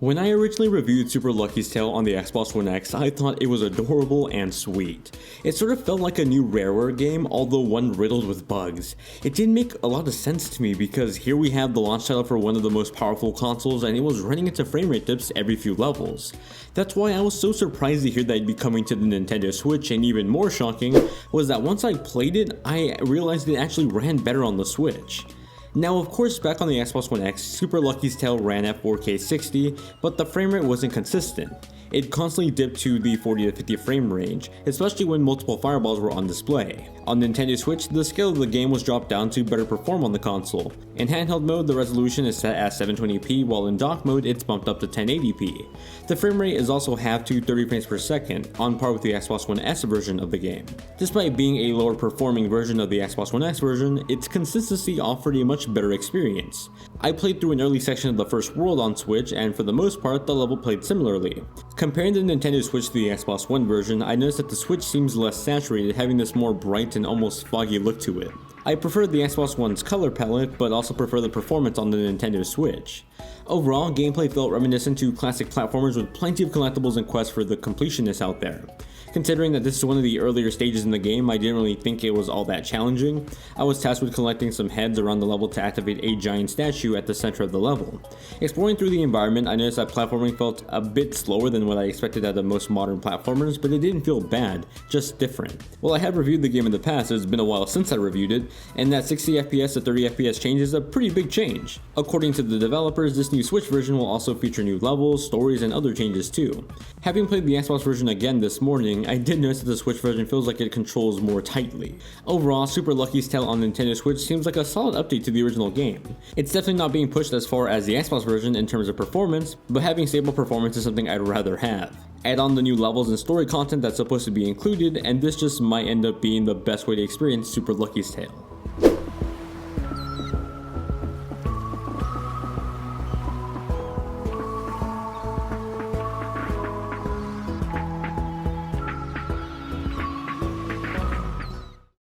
When I originally reviewed Super Lucky's Tale on the Xbox One X, I thought it was adorable and sweet. It sort of felt like a new Rareware game, although one riddled with bugs. It didn't make a lot of sense to me because here we have the launch title for one of the most powerful consoles and it was running into frame rate dips every few levels. That's why I was so surprised to hear that it'd be coming to the Nintendo Switch, and even more shocking was that once I played it, I realized it actually ran better on the Switch. Now of course back on the Xbox One X, Super Lucky's Tale ran at 4K 60, but the frame rate wasn't consistent. It constantly dipped to the 40 to 50 frame range, especially when multiple fireballs were on display. On Nintendo Switch, the scale of the game was dropped down to better perform on the console. In handheld mode, the resolution is set at 720p, while in dock mode it's bumped up to 1080p. The frame rate is also halved to 30 frames per second, on par with the Xbox One S version of the game. Despite being a lower performing version of the Xbox One X version, its consistency offered a much better experience. I played through an early section of the first world on Switch, and for the most part, the level played similarly. Comparing the Nintendo Switch to the Xbox One version, I noticed that the Switch seems less saturated, having this more bright and almost foggy look to it. I prefer the Xbox One's color palette, but also prefer the performance on the Nintendo Switch. Overall, gameplay felt reminiscent to classic platformers with plenty of collectibles and quests for the completionists out there. Considering that this is one of the earlier stages in the game, I didn't really think it was all that challenging. I was tasked with collecting some heads around the level to activate a giant statue at the center of the level. Exploring through the environment, I noticed that platforming felt a bit slower than what I expected out of most modern platformers, but it didn't feel bad, just different. While I have reviewed the game in the past, it's been a while since I reviewed it, and that 60 FPS to 30 FPS change is a pretty big change. According to the developers, this new Switch version will also feature new levels, stories, and other changes too. Having played the Xbox version again this morning, I did notice that the Switch version feels like it controls more tightly. Overall, Super Lucky's Tale on Nintendo Switch seems like a solid update to the original game. It's definitely not being pushed as far as the Xbox version in terms of performance, but having stable performance is something I'd rather have. Add on the new levels and story content that's supposed to be included, and this just might end up being the best way to experience Super Lucky's Tale.